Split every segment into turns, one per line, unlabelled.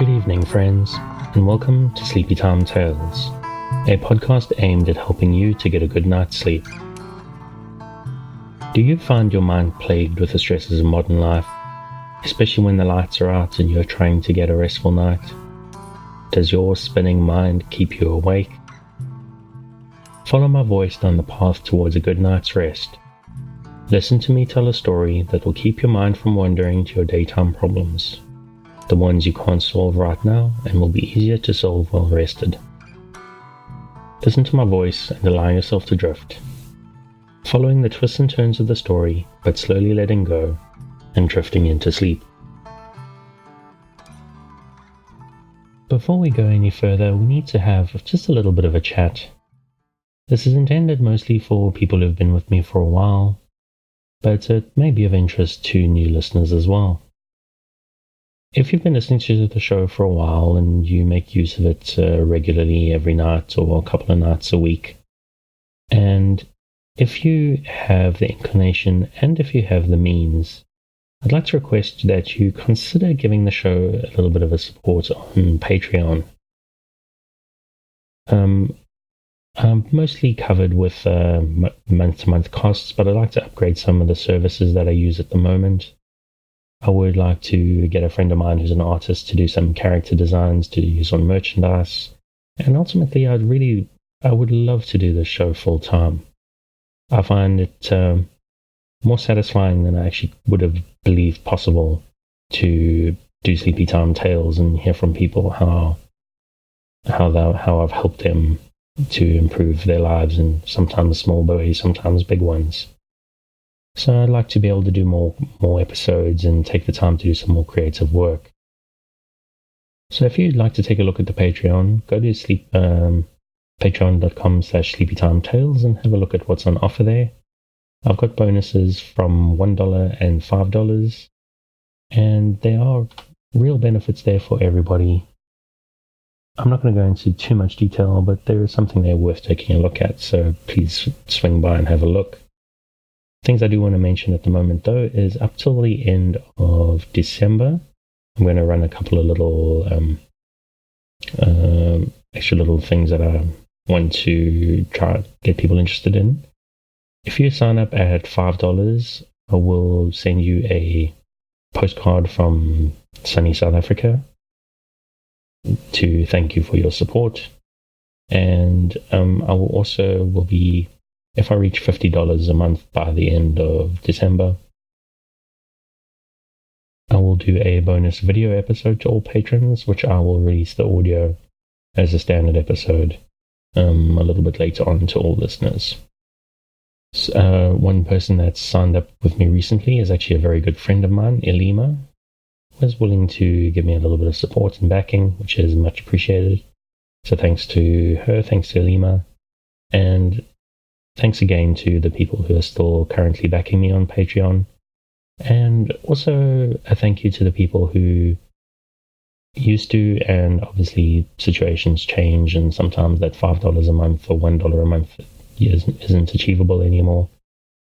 Good evening, friends, and welcome to Sleepytime Tales, a podcast aimed at helping you to get a good night's sleep. Do you find your mind plagued with the stresses of modern life, especially when the lights are out and you're trying to get a restful night? Does your spinning mind keep you awake? Follow my voice down the path towards a good night's rest. Listen to me tell a story that will keep your mind from wandering to your daytime problems, the ones you can't solve right now and will be easier to solve while rested. Listen to my voice and allow yourself to drift, following the twists and turns of the story, but slowly letting go and drifting into sleep. Before we go any further, we need to have just a little bit of a chat. This is intended mostly for people who've been with me for a while, but it may be of interest to new listeners as well. If you've been listening to the show for a while and you make use of it regularly every night or a couple of nights a week, and if you have the inclination and if you have the means, I'd like to request that you consider giving the show a little bit of a support on Patreon. I'm mostly covered with month-to-month costs, but I'd like to upgrade some of the services that I use at the moment. I would like to get a friend of mine who's an artist to do some character designs to use on merchandise, and ultimately I would love to do this show full-time. I find it more satisfying than I actually would have believed possible to do Sleepytime Tales and hear from people how I've helped them to improve their lives in sometimes small ways, sometimes big ones. So I'd like to be able to do more episodes and take the time to do some more creative work. So if you'd like to take a look at the Patreon, go to patreon.com/sleepytimetales and have a look at what's on offer there. I've got bonuses from $1 and $5, and there are real benefits there for everybody. I'm not going to go into too much detail, but there is something there worth taking a look at, so please swing by and have a look. Things I do want to mention at the moment, though, is up till the end of December, I'm going to run a couple of little extra little things that I want to try to get people interested in. If you sign up at $5, I will send you a postcard from sunny South Africa to thank you for your support. And I will be, if I reach $50 a month by the end of December, I will do a bonus video episode to all patrons, which I will release the audio as a standard episode a little bit later on to all listeners. One person that's signed up with me recently is actually a very good friend of mine, Elima, was willing to give me a little bit of support and backing, which is much appreciated. So thanks to her, thanks to Elima, and thanks again to the people who are still currently backing me on Patreon. And also a thank you to the people who used to, and obviously situations change, and sometimes that $5 a month or $1 a month isn't achievable anymore.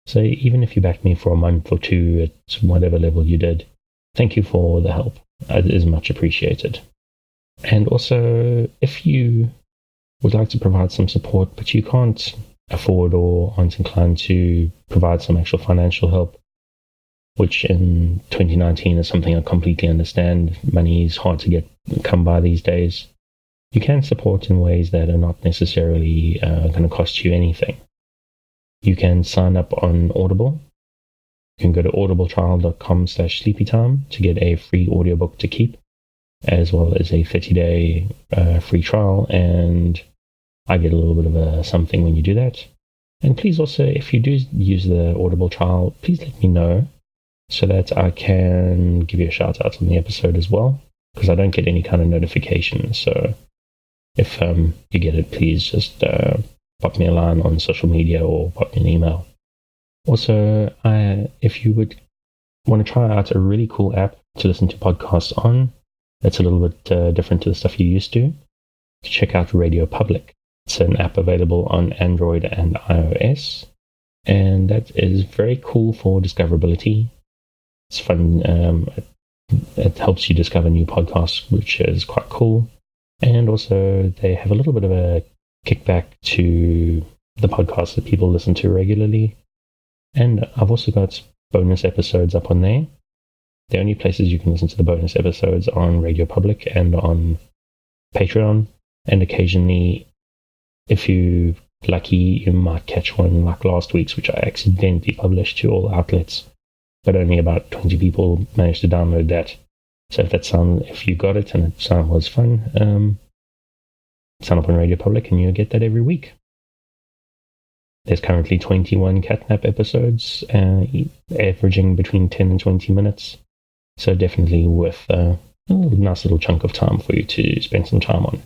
So even if you back me for a month or two at whatever level you did, thank you for the help. It is much appreciated. And also, if you would like to provide some support, but you can't afford or aren't inclined to provide some actual financial help, which in 2019 is something I completely understand. Money is hard to come by these days. You can support in ways that are not necessarily going to cost you anything. You can sign up on Audible. You can go to audibletrial.com/sleepytime to get a free audiobook to keep, as well as a 30-day free trial, and I get a little bit of something when you do that. And please also, if you do use the Audible trial, please let me know so that I can give you a shout out on the episode as well, because I don't get any kind of notification. So if you get it, please just pop me a line on social media or pop me an email. Also, if you would want to try out a really cool app to listen to podcasts on, that's a little bit different to the stuff you used to, check out Radio Public. It's an app available on Android and iOS, and that is very cool for discoverability. It's fun. it helps you discover new podcasts, which is quite cool. And also, they have a little bit of a kickback to the podcasts that people listen to regularly. And I've also got bonus episodes up on there. The only places you can listen to the bonus episodes are on Radio Public and on Patreon. And occasionally, if you're lucky, you might catch one like last week's, which I accidentally published to all outlets. But only about 20 people managed to download that. So if you got it and it was fun, sign up on Radio Public and you'll get that every week. There's currently 21 catnap episodes, averaging between 10 and 20 minutes. So definitely worth a nice little chunk of time for you to spend some time on.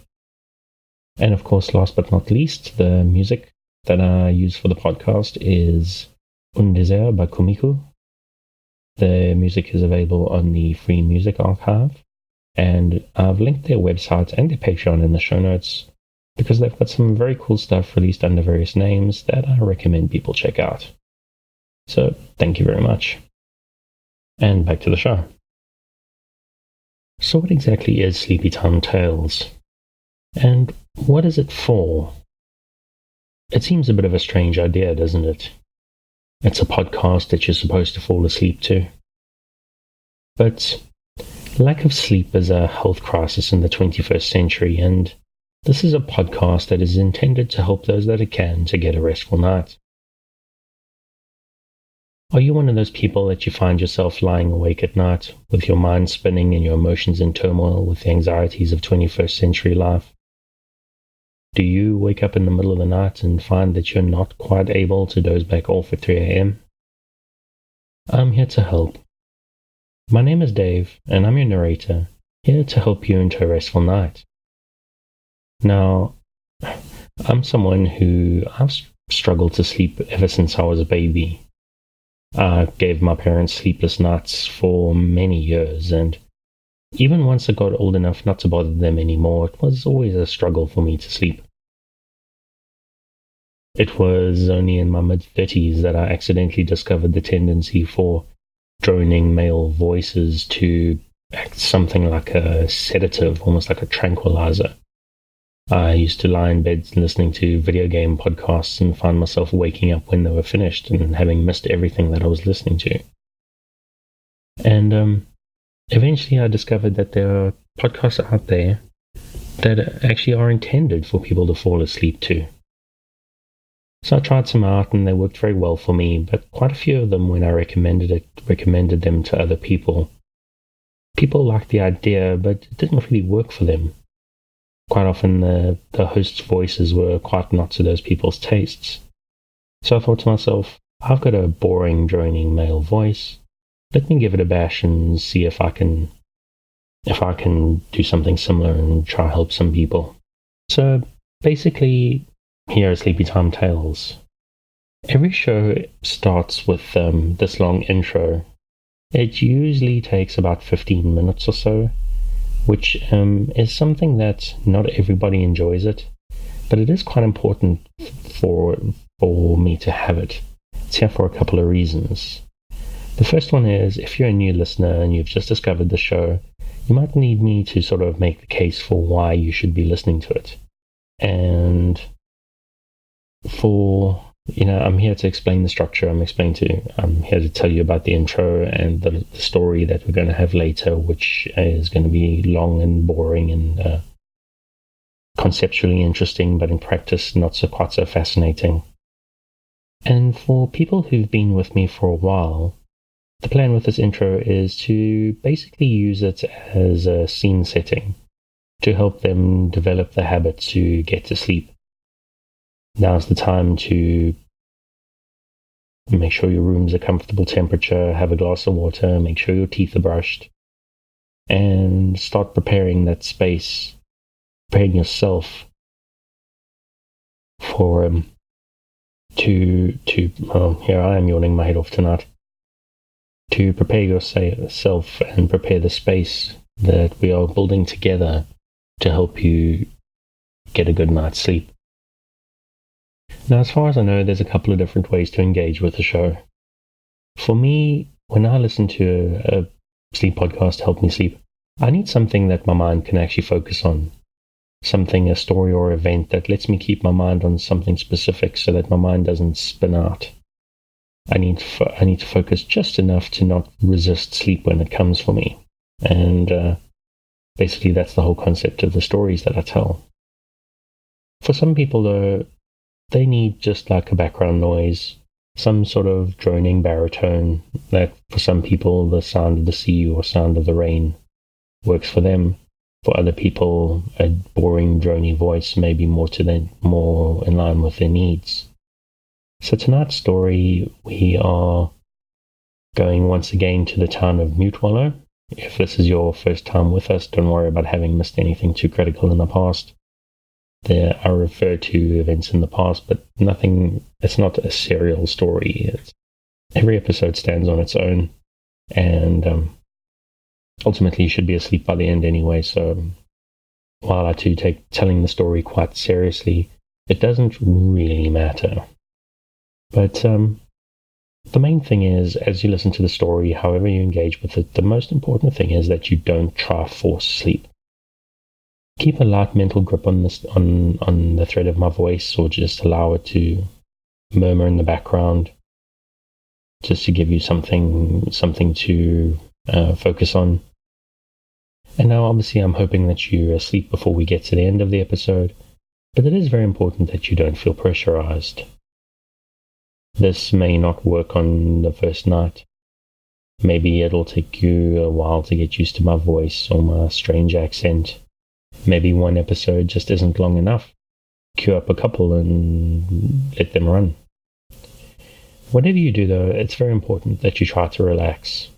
And of course, last but not least, the music that I use for the podcast is Un Désert by Kumiko. The music is available on the Free Music Archive, and I've linked their website and their Patreon in the show notes because they've got some very cool stuff released under various names that I recommend people check out. So, thank you very much. And back to the show. So what exactly is Sleepytime Tales? And what is it for? It seems a bit of a strange idea, doesn't it? It's a podcast that you're supposed to fall asleep to. But lack of sleep is a health crisis in the 21st century, and this is a podcast that is intended to help those that it can to get a restful night. Are you one of those people that you find yourself lying awake at night with your mind spinning and your emotions in turmoil with the anxieties of 21st century life? Do you wake up in the middle of the night and find that you're not quite able to doze back off at 3 a.m.? I'm here to help. My name is Dave, and I'm your narrator, here to help you into a restful night. Now, I'm someone who I've struggled to sleep ever since I was a baby. I gave my parents sleepless nights for many years, and even once I got old enough not to bother them anymore, it was always a struggle for me to sleep. It was only in my mid-30s that I accidentally discovered the tendency for droning male voices to act something like a sedative, almost like a tranquilizer. I used to lie in bed listening to video game podcasts and find myself waking up when they were finished and having missed everything that I was listening to. And eventually I discovered that there are podcasts out there that actually are intended for people to fall asleep to. So I tried some out and they worked very well for me, but quite a few of them, when I recommended them to other people, people liked the idea, but it didn't really work for them. Quite often the host's voices were quite not to those people's tastes. So I thought to myself, I've got a boring, droning male voice. Let me give it a bash and see if I can do something similar and try to help some people. So basically, here are Sleepytime Tales. Every show starts with this long intro. It usually takes about 15 minutes or so, which is something that not everybody enjoys it, but it is quite important for me to have it. It's here for a couple of reasons. The first one is, if you're a new listener and you've just discovered the show, you might need me to sort of make the case for why you should be listening to it. And I'm here to explain the structure. I'm here to tell you about the intro and the story that we're going to have later, which is going to be long and boring and conceptually interesting, but in practice not quite so fascinating. And for people who've been with me for a while, the plan with this intro is to basically use it as a scene setting to help them develop the habit to get to sleep. Now's the time to make sure your room's a comfortable temperature, have a glass of water, make sure your teeth are brushed, and start preparing that space, preparing yourself for here I am yawning my head off tonight, to prepare yourself and prepare the space that we are building together to help you get a good night's sleep. Now, as far as I know, there's a couple of different ways to engage with the show. For me, when I listen to sleep podcast help me sleep, I need something that my mind can actually focus on. Something, a story or event that lets me keep my mind on something specific so that my mind doesn't spin out. I need to focus just enough to not resist sleep when it comes for me. And basically that's the whole concept of the stories that I tell. For some people, though, they need just like a background noise, some sort of droning baritone that for some people the sound of the sea or sound of the rain works for them. For other people, a boring drony voice may be more in line with their needs. So tonight's story, we are going once again to the town of Mutewallow. If this is your first time with us, don't worry about having missed anything too critical in the past. I refer to events in the past, but it's not a serial story. Every episode stands on its own, and ultimately you should be asleep by the end anyway, so while I do take telling the story quite seriously, it doesn't really matter. But the main thing is, as you listen to the story, however you engage with it, the most important thing is that you don't try to force sleep. Keep a light mental grip on the thread of my voice, or just allow it to murmur in the background, just to give you something to focus on. And now, obviously, I'm hoping that you're asleep before we get to the end of the episode, but it is very important that you don't feel pressurized. This may not work on the first night. Maybe it'll take you a while to get used to my voice or my strange accent. Maybe one episode just isn't long enough. Queue up a couple and let them run. Whatever you do, though, it's very important that you try to relax.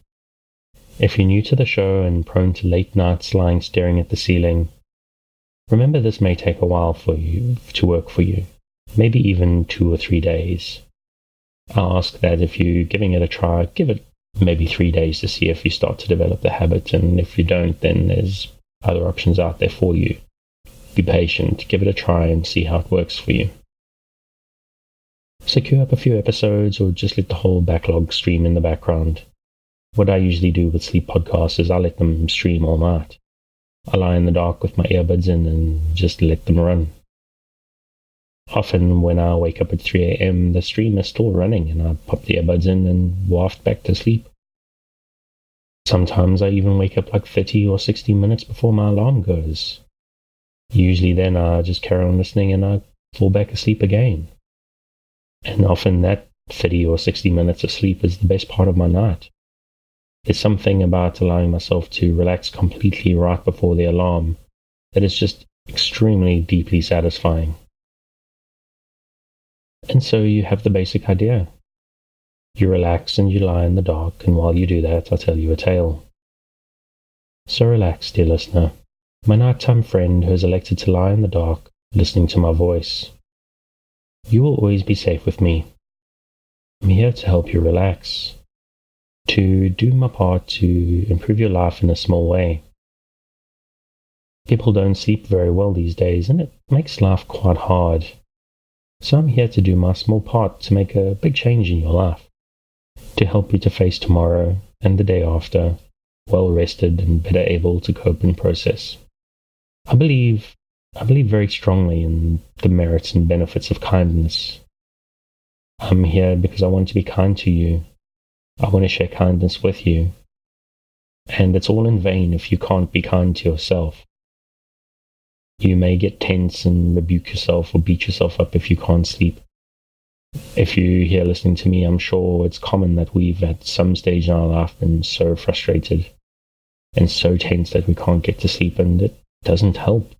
If you're new to the show and prone to late nights lying staring at the ceiling, remember this may take a while for you to work for you, maybe even 2 or 3 days. I'll ask that if you're giving it a try, give it maybe 3 days to see if you start to develop the habit, and if you don't, then there's other options out there for you. Be patient, give it a try and see how it works for you. So queue up a few episodes or just let the whole backlog stream in the background. What I usually do with sleep podcasts is I let them stream all night. I lie in the dark with my earbuds in and just let them run. Often when I wake up at 3 a.m, the stream is still running and I pop the earbuds in and waft back to sleep. Sometimes I even wake up like 30 or 60 minutes before my alarm goes. Usually then I just carry on listening and I fall back asleep again. And often that 30 or 60 minutes of sleep is the best part of my night. There's something about allowing myself to relax completely right before the alarm that is just extremely deeply satisfying. And so you have the basic idea. You relax and you lie in the dark, and while you do that, I'll tell you a tale. So relax, dear listener, my nighttime friend who has elected to lie in the dark, listening to my voice. You will always be safe with me. I'm here to help you relax, to do my part to improve your life in a small way. People don't sleep very well these days, and it makes life quite hard. So I'm here to do my small part to make a big change in your life, to help you to face tomorrow and the day after, well rested and better able to cope and process. I believe very strongly in the merits and benefits of kindness. I'm here because I want to be kind to you. I want to share kindness with you. And it's all in vain if you can't be kind to yourself. You may get tense and rebuke yourself or beat yourself up if you can't sleep. If you're here listening to me, I'm sure it's common that we've at some stage in our life been so frustrated and so tense that we can't get to sleep, and it doesn't help.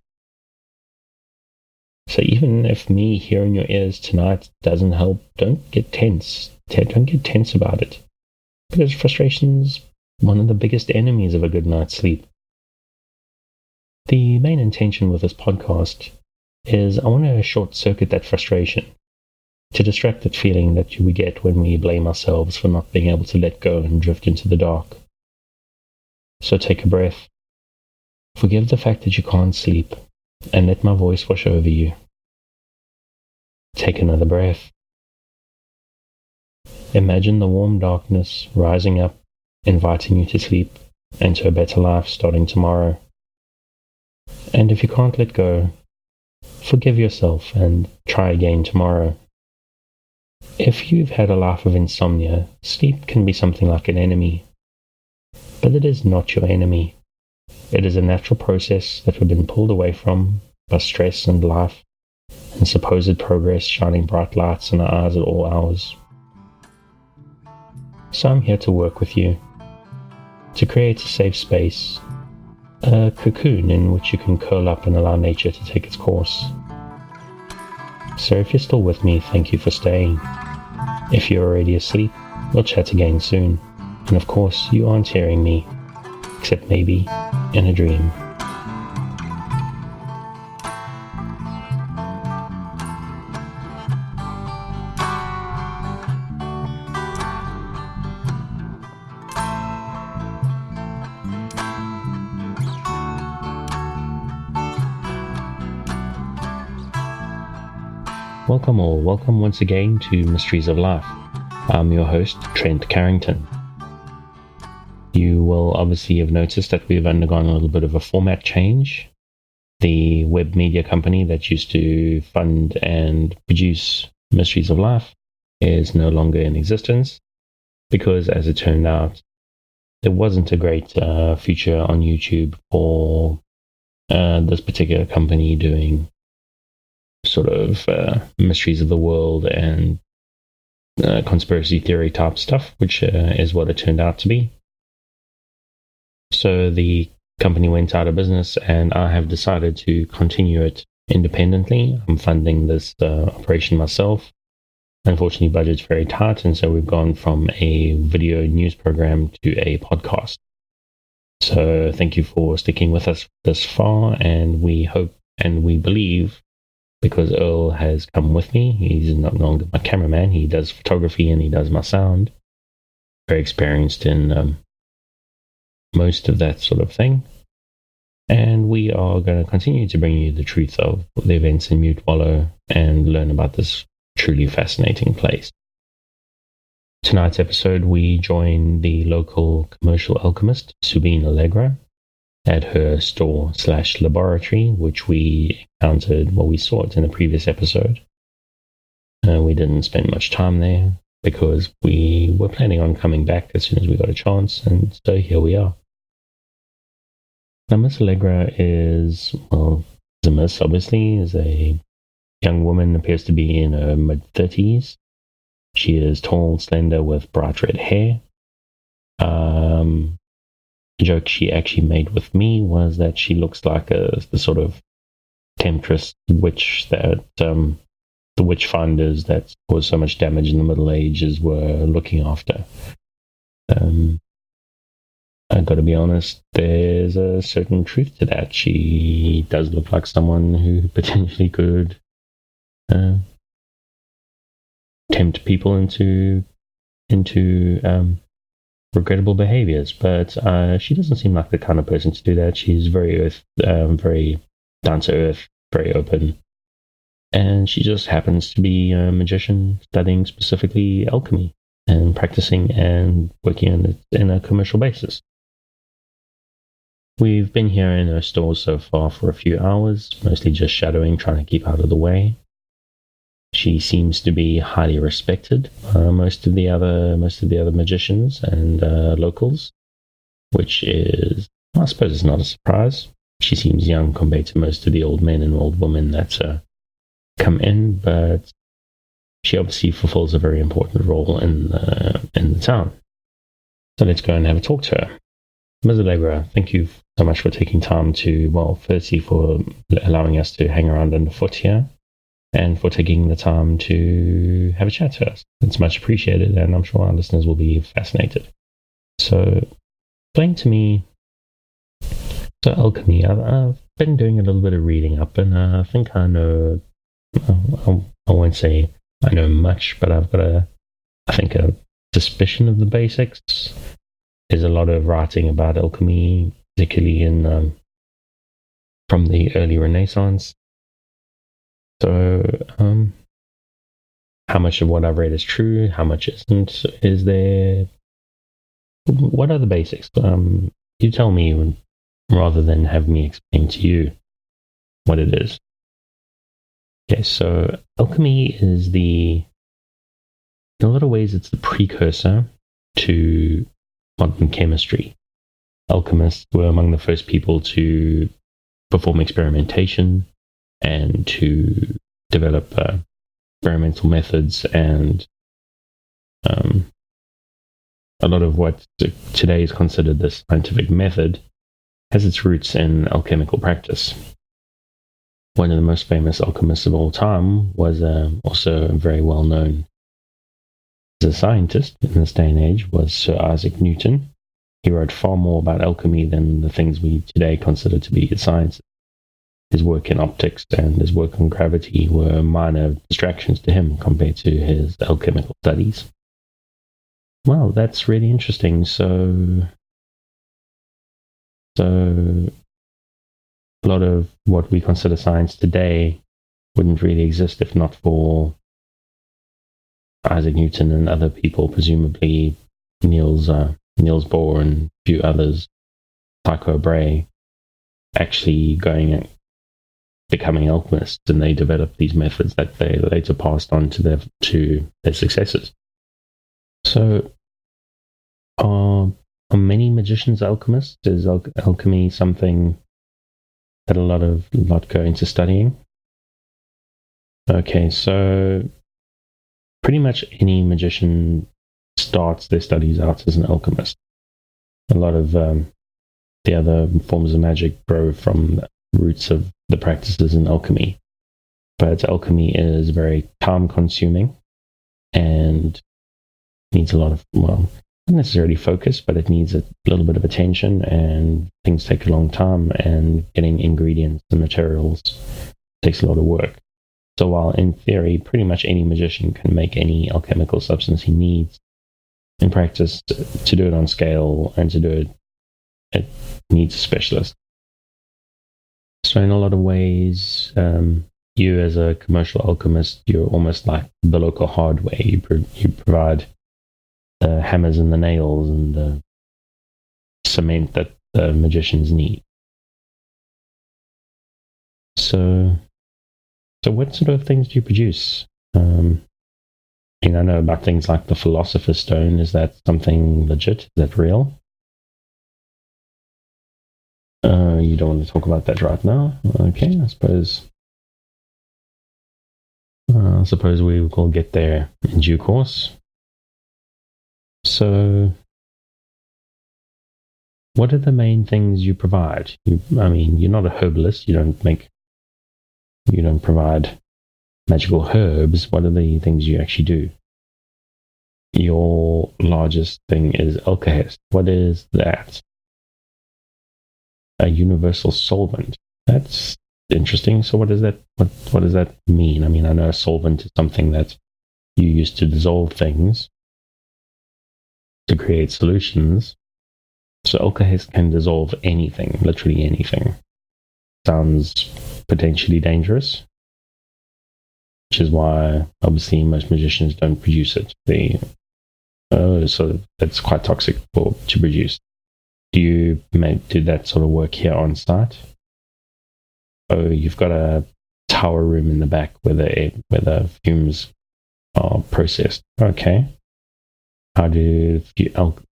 So even if me hearing your ears tonight doesn't help, don't get tense. Don't get tense about it. Because frustration's one of the biggest enemies of a good night's sleep. The main intention with this podcast is I want to short-circuit that frustration, to distract that feeling that we get when we blame ourselves for not being able to let go and drift into the dark. So take a breath. Forgive the fact that you can't sleep, and let my voice wash over you. Take another breath. Imagine the warm darkness rising up, inviting you to sleep, into a better life starting tomorrow. And if you can't let go, forgive yourself and try again tomorrow. If you've had a life of insomnia, sleep can be something like an enemy. But it is not your enemy. It is a natural process that we've been pulled away from by stress and life, and supposed progress shining bright lights in our eyes at all hours. So I'm here to work with you, to create a safe space, a cocoon in which you can curl up and allow nature to take its course. So if you're still with me, thank you for staying. If you're already asleep, we'll chat again soon. And of course, you aren't hearing me, except maybe in a dream. Welcome all, welcome once again to Mysteries of Life. I'm your host, Trent Carrington. You will obviously have noticed that we've undergone a little bit of a format change. The web media company that used to fund and produce Mysteries of Life is no longer in existence because, as it turned out, there wasn't a great future on YouTube for this particular company doing sort of mysteries of the world and conspiracy theory type stuff, which is what it turned out to be. So the company went out of business, and I have decided to continue it independently. I'm funding this operation myself. Unfortunately, budget's very tight, and so we've gone from a video news program to a podcast. So thank you for sticking with us this far, and we hope and we believe, because Earl has come with me, he's not longer my cameraman, he does photography and he does my sound. Very experienced in most of that sort of thing. And we are going to continue to bring you the truth of the events in Mutewallow and learn about this truly fascinating place. Tonight's episode, we join the local commercial alchemist, Subine Allegra, at her store/laboratory, which we encountered, well, we saw it in a previous episode. We didn't spend much time there because we were planning on coming back as soon as we got a chance, and so here we are. Now, Miss Allegra is, well, is a miss, obviously, is a young woman, appears to be in her mid-30s. She is tall, slender, with bright red hair. The joke she actually made with me was that she looks like the sort of temptress witch that the witch finders that caused so much damage in the Middle Ages were looking after. I've got to be honest, there's a certain truth to that. She does look like someone who potentially could tempt people into regrettable behaviors, but she doesn't seem like the kind of person to do that. She's very very down to earth, very open, and she just happens to be a magician studying specifically alchemy and practicing and working in a commercial basis. We've been here in her store so far for a few hours, mostly just shadowing, trying to keep out of the way. She seems to be highly respected by most of the other magicians and locals, which is, I suppose, it's not a surprise. She seems young compared to most of the old men and old women that come in, but she obviously fulfills a very important role in the town. So let's go and have a talk to her. Ms. Allegra, thank you so much for taking time to, well, firstly for allowing us to hang around underfoot here, and for taking the time to have a chat to us. It's much appreciated, and I'm sure our listeners will be fascinated. So, explain to me, so alchemy, I've been doing a little bit of reading up, and I think I know, I won't say I know much, but I've got a suspicion of the basics. There's a lot of writing about alchemy, particularly from the early Renaissance. So, how much of what I've read is true? How much isn't? Is there? What are the basics? you tell me rather than have me explain to you what it is. Okay, so alchemy is in a lot of ways, it's the precursor to modern chemistry. Alchemists were among the first people to perform experimentation and to develop experimental methods, and a lot of what today is considered the scientific method has its roots in alchemical practice. One of the most famous alchemists of all time was also very well known as a scientist in this day and age, was Sir Isaac Newton. He wrote far more about alchemy than the things we today consider to be science. His work in optics and his work on gravity were minor distractions to him compared to his alchemical studies. Well, that's really interesting. So a lot of what we consider science today wouldn't really exist if not for Isaac Newton and other people, presumably Niels Bohr and a few others, Tycho Brahe, actually becoming alchemists, and they developed these methods that they later passed on to their successors. So, are many magicians alchemists? Is alchemy something that a lot go into studying? Okay, so pretty much any magician starts their studies out as an alchemist. A lot of the other forms of magic grow from the roots of the practices in alchemy. But alchemy is very time-consuming and needs a lot of, well, not necessarily focus, but it needs a little bit of attention, and things take a long time, and getting ingredients and materials takes a lot of work. So while in theory, pretty much any magician can make any alchemical substance he needs, in practice, to do it on scale and to do it needs a specialist. So in a lot of ways, you as a commercial alchemist, you're almost like the local hardware. You provide the hammers and the nails and the cement that the magicians need. So what sort of things do you produce? I know about things like the Philosopher's Stone. Is that something legit? Is that real? You don't want to talk about that right now? Okay, I suppose we will get there in due course. So, what are the main things you provide? You're not a herbalist. You don't provide magical herbs. What are the things you actually do? Your largest thing is alkahest. What is that? A universal solvent. That's interesting. So what does that mean? I know a solvent is something that you use to dissolve things to create solutions. So alkahest can dissolve anything, literally anything. Sounds potentially dangerous, which is why obviously most magicians don't produce it. So that's quite toxic to produce. Do you do that sort of work here on site? Oh, you've got a tower room in the back where the fumes are processed. Okay. How do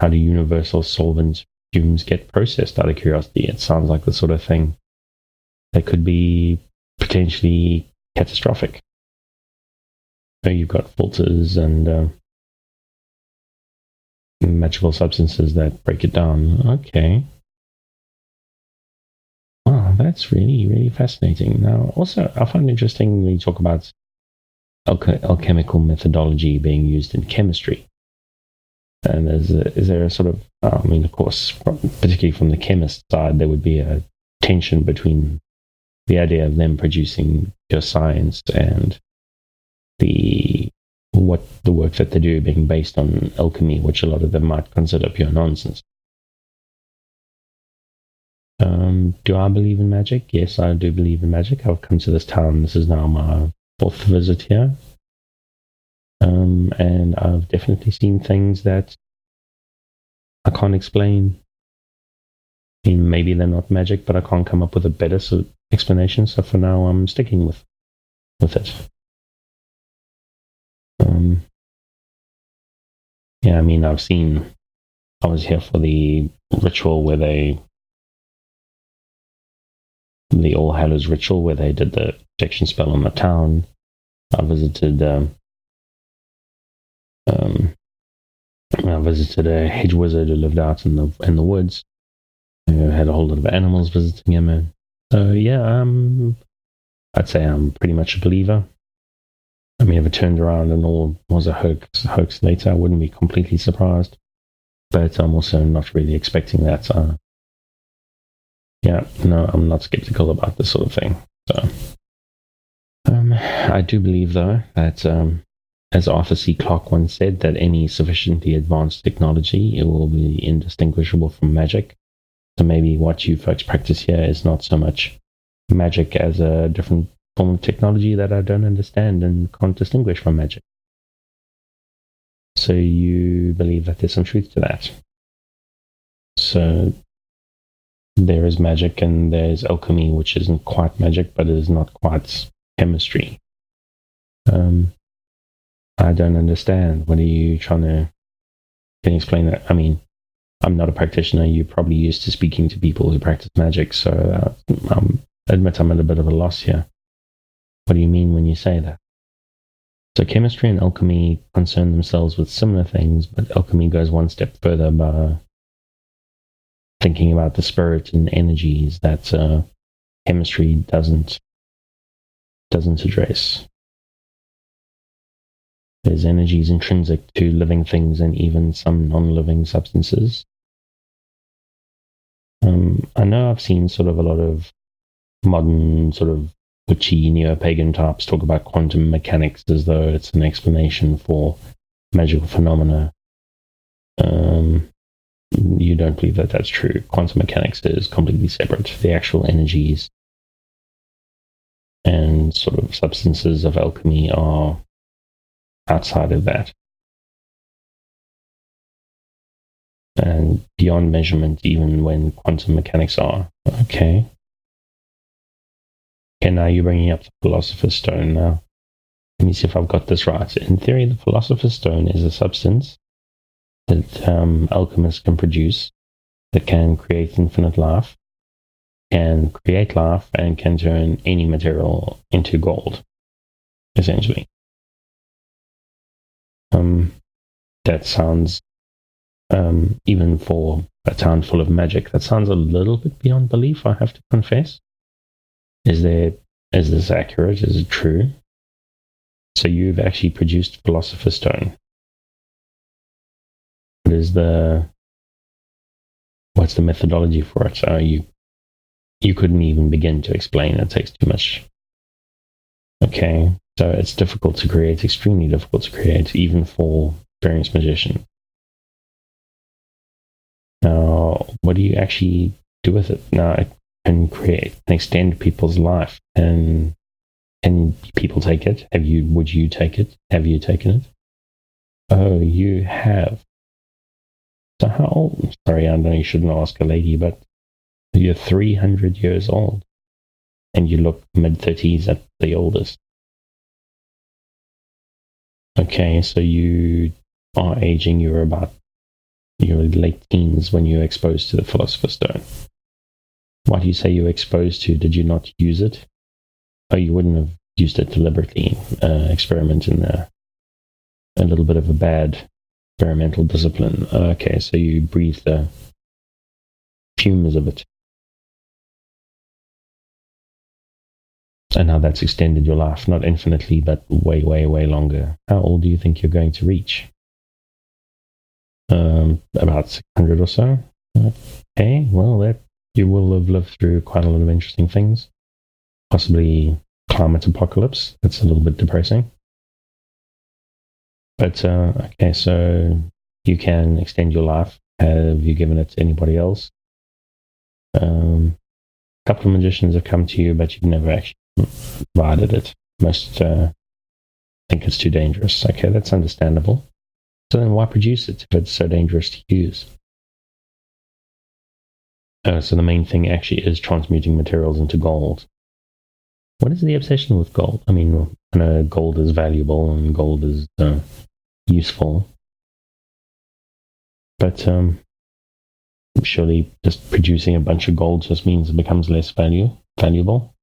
universal solvent fumes get processed? Out of curiosity, it sounds like the sort of thing that could be potentially catastrophic. So you've got filters and magical substances that break it down. Okay. Wow, that's really, really fascinating. Now, also, I find it interesting when you talk about alchemical methodology being used in chemistry. And is there a sort of, of course, particularly from the chemist side, there would be a tension between the idea of them producing pure science and the work that they do being based on alchemy, which a lot of them might consider pure nonsense. Do I believe in magic? Yes, I do believe in magic. I've come to this town. This is now my 4th visit here. And I've definitely seen things that I can't explain. I mean, maybe they're not magic, but I can't come up with a better explanation. So for now, I'm sticking with it. Yeah, I mean, I was here for the ritual where the All Hallows ritual where they did the protection spell on the town. I visited a hedge wizard who lived out in the woods. Who had a whole lot of animals visiting him. And so yeah, I'd say I'm pretty much a believer. I mean, if it turned around and all was a hoax later, I wouldn't be completely surprised. But I'm also not really expecting that. Yeah, no, I'm not skeptical about this sort of thing. So, I do believe, though, that as Arthur C. Clarke once said, that any sufficiently advanced technology, it will be indistinguishable from magic. So maybe what you folks practice here is not so much magic as a different form of technology that I don't understand and can't distinguish from magic. So you believe that there's some truth to that. So there is magic and there's alchemy, which isn't quite magic, but it is not quite chemistry. I don't understand. What are you trying to... Can you explain that? I mean, I'm not a practitioner. You're probably used to speaking to people who practice magic, so I admit I'm at a bit of a loss here. What do you mean when you say that? So chemistry and alchemy concern themselves with similar things, but alchemy goes one step further by thinking about the spirit and energies that chemistry doesn't address. There's energies intrinsic to living things and even some non-living substances. I know I've seen sort of a lot of modern sort of witchy neo-pagan types talk about quantum mechanics as though it's an explanation for magical phenomena. You don't believe that that's true. Quantum mechanics is completely separate. The actual energies and sort of substances of alchemy are outside of that. And beyond measurement, even when quantum mechanics are. Okay, now you're bringing up the Philosopher's Stone now. Let me see if I've got this right. In theory, the Philosopher's Stone is a substance that alchemists can produce that can create infinite life, can create life, and can turn any material into gold, essentially. That sounds, even for a town full of magic, that sounds a little bit beyond belief, I have to confess. Is this accurate? Is it true? So you've actually produced Philosopher's Stone. What's the methodology for it? You couldn't even begin to explain. It takes too much. Okay, so it's difficult to create, extremely difficult to create, even for experienced magicians. Now, what do you actually do with it? Now, it can create and extend people's life. And can people take it? Would you take it? Have you taken it? Oh, you have. So how old? Sorry, I know you shouldn't ask a lady, but you're 300 years old. And you look mid-30s at the oldest. Okay, so you are aging, you're late teens when you're exposed to the Philosopher's Stone. Why do you say you were exposed to? Did you not use it? Oh, you wouldn't have used it deliberately, experiment in a little bit of a bad experimental discipline. Okay, so you breathe the fumes of it. And now that's extended your life, not infinitely, but way, way, way longer. How old do you think you're going to reach? About 600 or so. Okay, well, you will have lived through quite a lot of interesting things. Possibly climate apocalypse. That's a little bit depressing. But, okay, so you can extend your life. Have you given it to anybody else? A couple of magicians have come to you, but you've never actually provided it. Most think it's too dangerous. Okay, that's understandable. So then why produce it if it's so dangerous to use? So the main thing actually is transmuting materials into gold. What is the obsession with gold? I mean, I know gold is valuable and gold is useful, but surely just producing a bunch of gold just means it becomes less valuable.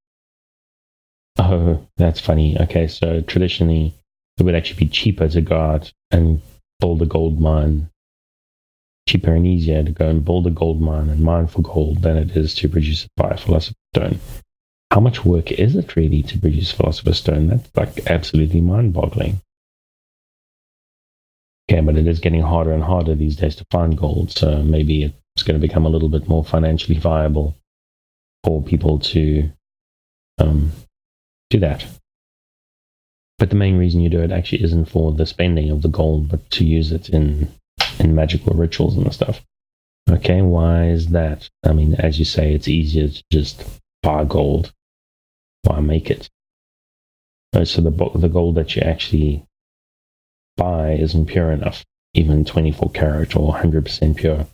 Oh, that's funny. Okay, so traditionally it would actually be cheaper to go out and build a gold mine, cheaper and easier to go and build a gold mine and mine for gold than it is to produce it by a philosopher's stone. How much work is it really to produce philosopher's stone? That's like absolutely mind-boggling. Okay, but it is getting harder and harder these days to find gold, so maybe it's going to become a little bit more financially viable for people to do that. But the main reason you do it actually isn't for the spending of the gold, but to use it in magical rituals and stuff. Okay, why is that? I mean, as you say, it's easier to just buy gold. Why make it? So the gold that you actually buy isn't pure enough, even 24 karat or 100% pure.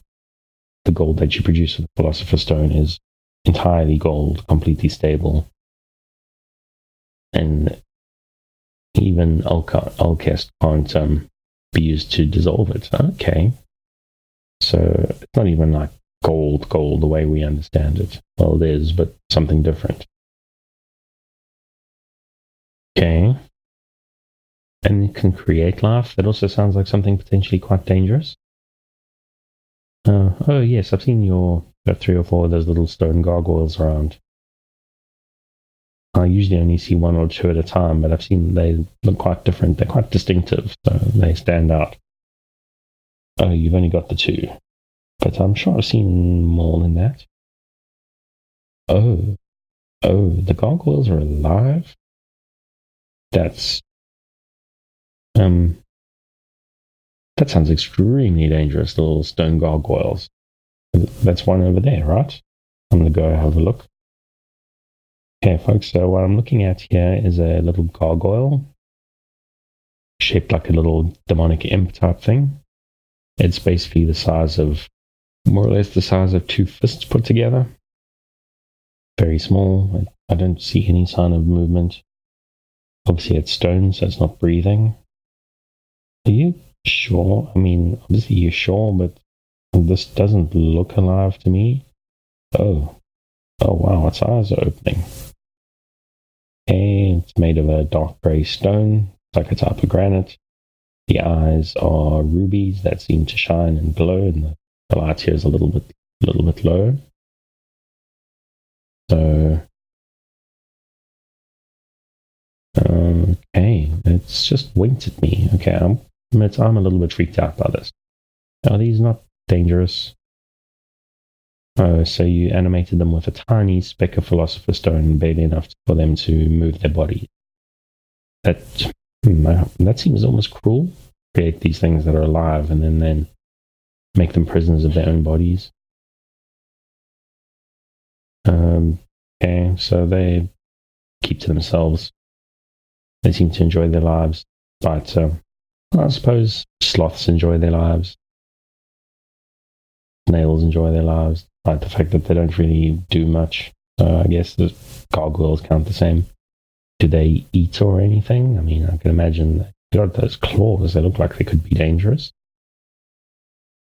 The gold that you produce with the philosopher's stone is entirely gold, completely stable. And even alchemy can't be used to dissolve it. Okay. So it's not even like gold the way we understand it. Well, it is, but something different. Okay. And it can create life. That also sounds like something potentially quite dangerous. Oh, yes, I've seen your 3 or 4 of those little stone gargoyles around. I usually only see 1 or 2 at a time, but I've seen they look quite different. They're quite distinctive, so they stand out. Oh, you've only got the 2. But I'm sure I've seen more than that. Oh, the gargoyles are alive? That's that sounds extremely dangerous, little stone gargoyles. That's one over there, right? I'm going to go have a look. Okay, folks, so what I'm looking at here is a little gargoyle shaped like a little demonic imp type thing. It's basically the size of, more or less the size of 2 fists put together. Very small. I don't see any sign of movement. Obviously it's stone, so it's not breathing. Are you sure? I mean, obviously you're sure, but this doesn't look alive to me. Oh wow, its eyes are opening. Okay, it's made of a dark grey stone, like a type of granite. The eyes are rubies that seem to shine and glow, and the light here is a little bit low. So, okay, it's just winked at me. Okay, I'm a little bit freaked out by this. Are these not dangerous? Oh, so you animated them with a tiny speck of philosopher's stone, barely enough for them to move their body. That seems almost cruel. Create these things that are alive and then make them prisoners of their own bodies. Okay, so they keep to themselves. They seem to enjoy their lives, but I suppose sloths enjoy their lives. Snails enjoy their lives, despite the fact that they don't really do much. So I guess the gargoyles count the same. Do they eat or anything? I mean, I can imagine they've got those claws. They look like they could be dangerous.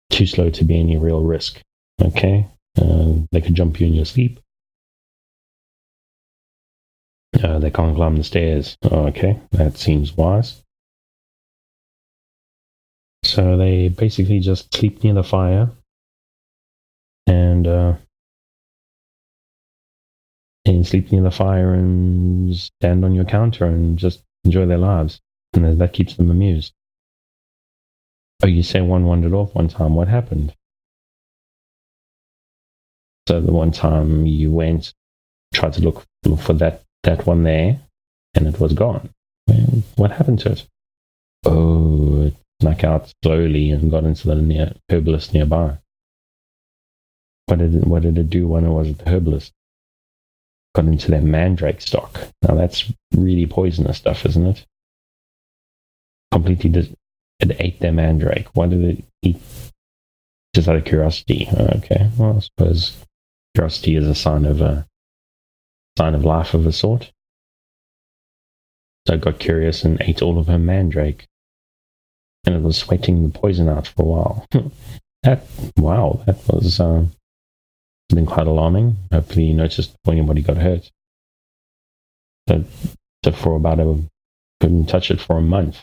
Too slow to be any real risk. Okay, they could jump you in your sleep. They can't climb the stairs. Okay, that seems wise. So they basically just sleep near the fire and sleep near the fire and stand on your counter and just enjoy their lives. And that keeps them amused. Oh, you say one wandered off one time. What happened? So the one time you went, tried to look for that one there, and it was gone. Well, what happened to it? Oh, it snuck out slowly and got into the herbalist nearby. What did it do when it was at the herbalist? Got into their mandrake stock. Now that's really poisonous stuff, isn't it? It ate their mandrake. Why did it eat? Just out of curiosity. Okay, well, I suppose curiosity is a sign of life of a sort. So I got curious and ate all of her mandrake, and it was sweating the poison out for a while. That was been quite alarming. Hopefully you noticed before anybody got hurt. So for about couldn't touch it for a month.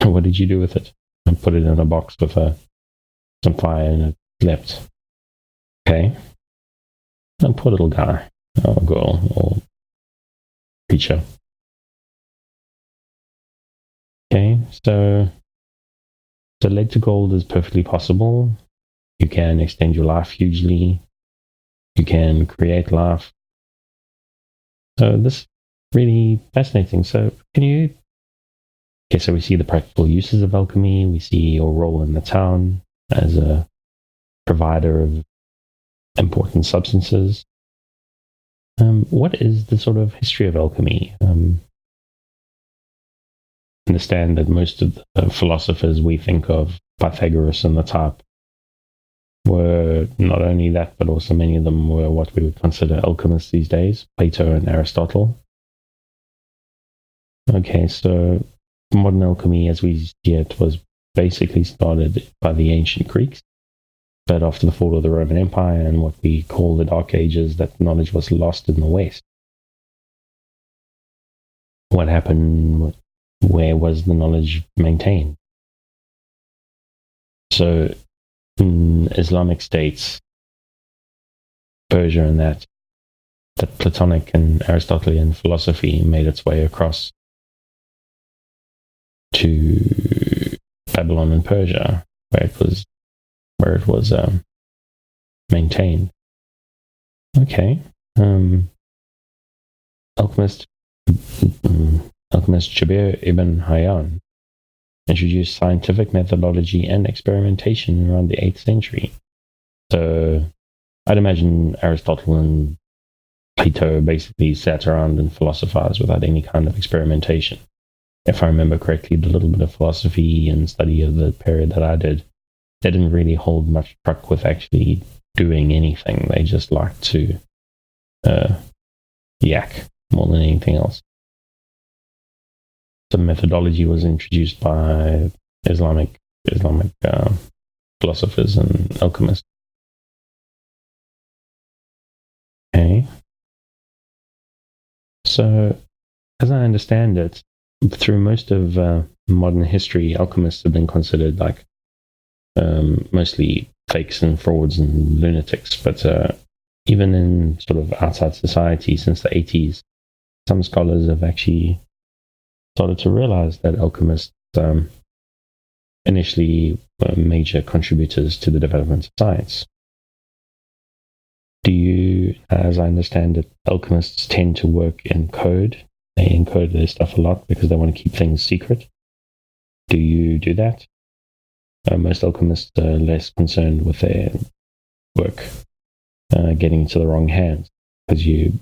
What did you do with it? I put it in a box with some fire and it slept. Okay. And poor little guy, or girl, or creature. Okay, so lead to gold is perfectly possible. You can extend your life hugely. You can create life. So this is really fascinating. So so we see the practical uses of alchemy. We see your role in the town as a provider of important substances. What is the sort of history of alchemy? Understand that most of the philosophers we think of, Pythagoras and the type, were not only that, but also many of them were what we would consider alchemists these days, Plato and Aristotle. Okay, so modern alchemy as we see it was basically started by the ancient Greeks, but after the fall of the Roman Empire and what we call the Dark Ages, that knowledge was lost in the West. What happened? Where was the knowledge maintained? So in Islamic states, Persia and that Platonic and Aristotelian philosophy made its way across to Babylon and Persia, where it was maintained. Okay, alchemist Jabir ibn Hayyan introduced scientific methodology and experimentation around the 8th century. So I'd imagine Aristotle and Plato basically sat around and philosophized without any kind of experimentation. If I remember correctly, the little bit of philosophy and study of the period that I did, they didn't really hold much truck with actually doing anything. They just liked to yak more than anything else. The methodology was introduced by Islamic philosophers and alchemists. Okay. So, as I understand it, through most of modern history, alchemists have been considered like mostly fakes and frauds and lunatics. But even in sort of outside society since the 80s, some scholars have actually started to realize that alchemists initially were major contributors to the development of science. As I understand it, alchemists tend to work in code. They encode their stuff a lot because they want to keep things secret. Do you do that? Most alchemists are less concerned with their work getting into the wrong hands, because you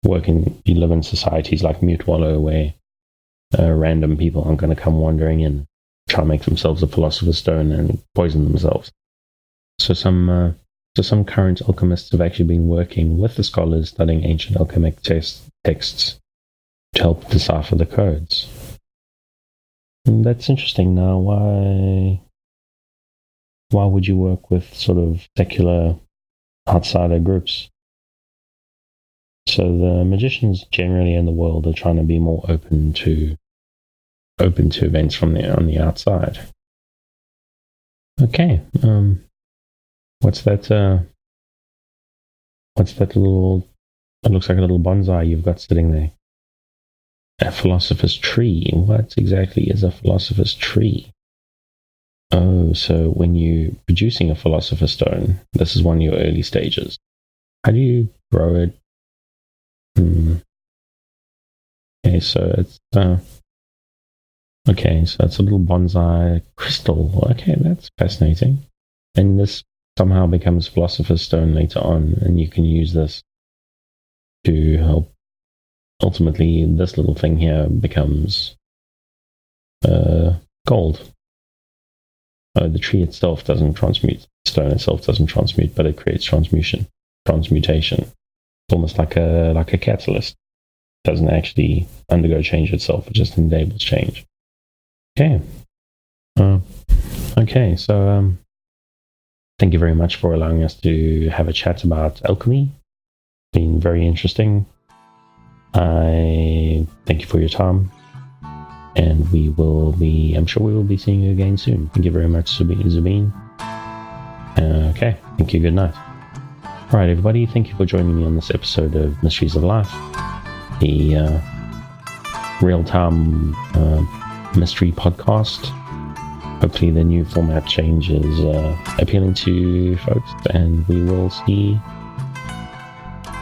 live in societies like Mutewallow where random people aren't going to come wandering in, try to make themselves a philosopher's stone and poison themselves. So some current alchemists have actually been working with the scholars studying ancient alchemic texts to help decipher the codes. And that's interesting. Now, why would you work with sort of secular outsider groups? So the magicians generally in the world are trying to be more open to events on the outside. Okay, what's that little? It looks like a little bonsai you've got sitting there. A philosopher's tree. What exactly is a philosopher's tree? Oh, so when you're producing a philosopher's stone, this is one of your early stages. How do you grow it? Okay, so it's a little bonsai crystal. Okay, that's fascinating. And this somehow becomes philosopher's stone later on, and you can use this to help. Ultimately, this little thing here becomes gold. The tree itself doesn't transmute. The stone itself doesn't transmute, but it creates transmutation. transmutation. It's almost like a catalyst. It doesn't actually undergo change itself, it just enables change. Okay. So thank you very much for allowing us to have a chat about alchemy. It's been very interesting. I thank you for your time, and I'm sure we will be seeing you again soon. Thank you very much, Zubin. Okay, thank you, good night. Alright everybody, thank you for joining me on this episode of Mysteries of Life, the real-time mystery podcast. Hopefully the new format change is appealing to folks, and we will see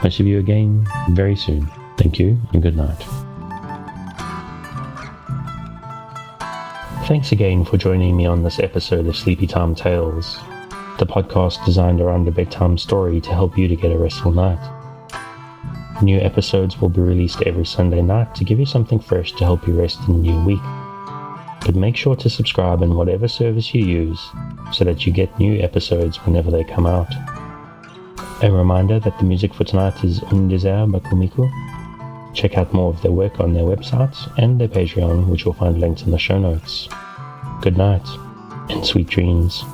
most of you again very soon. Thank you, and good night. Thanks again for joining me on this episode of Sleepytime Tales, the podcast designed around a bedtime story to help you to get a restful night. New episodes will be released every Sunday night to give you something fresh to help you rest in the new week. But make sure to subscribe in whatever service you use so that you get new episodes whenever they come out. A reminder that the music for tonight is Un Desire by Kumiko. Check out more of their work on their websites and their Patreon, which you'll find linked in the show notes. Good night, and sweet dreams.